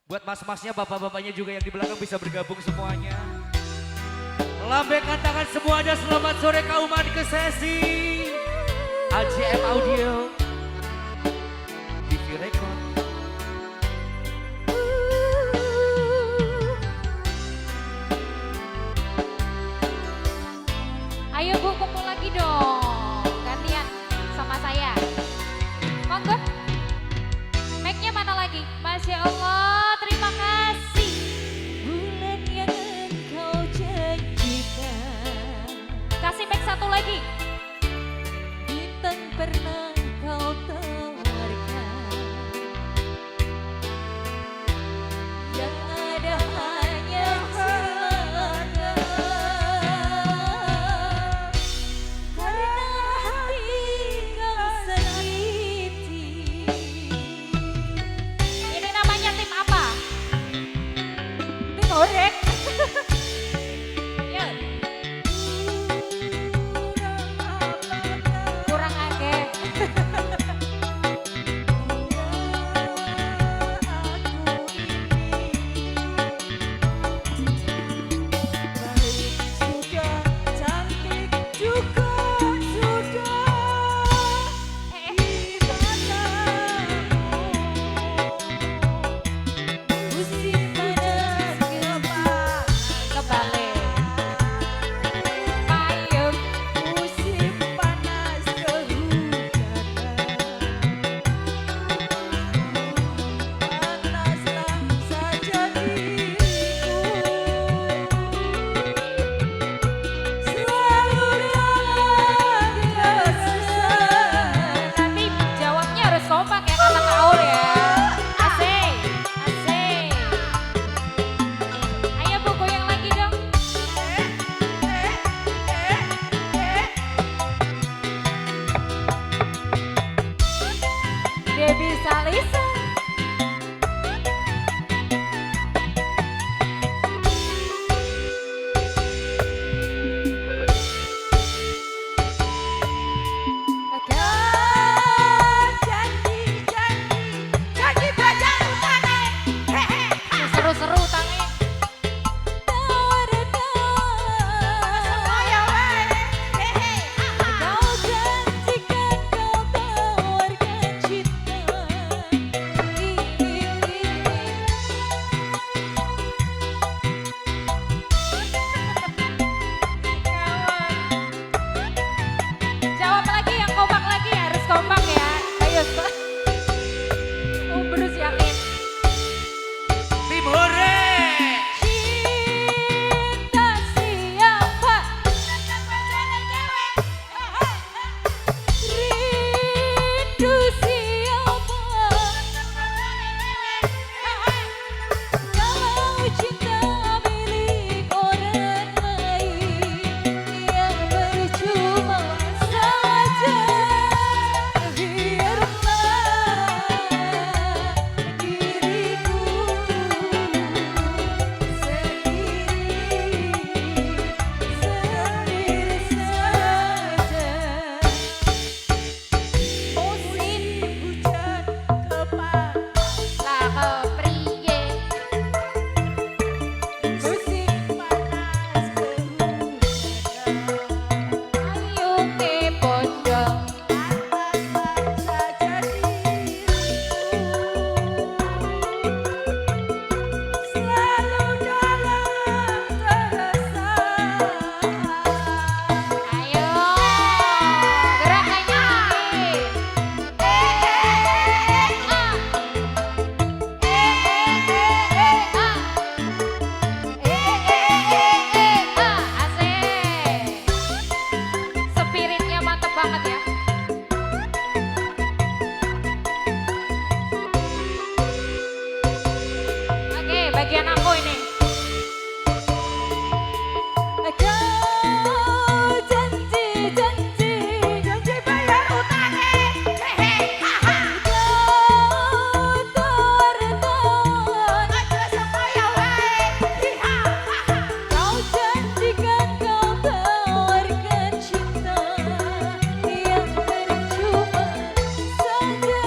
Buat mas-masnya, bapak-bapaknya juga yang di belakang bisa bergabung semuanya. Lambaikan tangan semuanya, selamat sore kauman ke sesi AJM Audio TV Record. Ayo Bu, kumpul lagi dong, gantian sama saya. Monggo, mic-nya mana lagi? Masya Allah, terima kasih. Bulan yang engkau janjikan. Kasih mic satu lagi. Bintang pernah kau tawarkan. Yang ada hanya celaka. Karena hati kau sakiti. Ini namanya tim apa? Tim orek. Yuk. Kurang akeh. Sudah cantik juga sudah di matamu. Musim panas kebalik, Payung. musim panas kehujanan. Panaslah saja diriku. Selalu dalam kesusahan. Nanti jawabnya harus kompak ya kata Kaul ya. Asik, asik. Ayo Bu, goyang lagi dong. Debbie Salisa. Janji belajar utane. Seru-seru tangi. Semuanya wae. Kau janjikan kau tawarkan cinta. Jawab lagi yang kompak lagi, harus kompak ya. Ayo. Berus yakin. Tim Hore. Cinta siapa? Rindu siapa? Kalau cinta milik orang lain yang percuma saja, biarlah diriku sendiri saja. Musim hujan kemarau. Lah kepriye? Musim panas kehujanan. Ayo ke pondok. Panaslah saja diriku. Selalu dalam keresahan. Ayo gerak lagi. Asik. Spiritnya mantep banget ya. Oke, bagian aku ini. Kau janji bayar utangnya. Kau tawarkan aja semuanya wae. Kau janjikan kau tawarkan cinta yang percuma saja.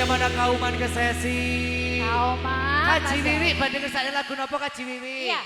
bagaimana kauman ke sesi? Kauman. Kaji Mas Wiwi, Eri. banding kersane lagu nopo Kaji Wiwi? Iya.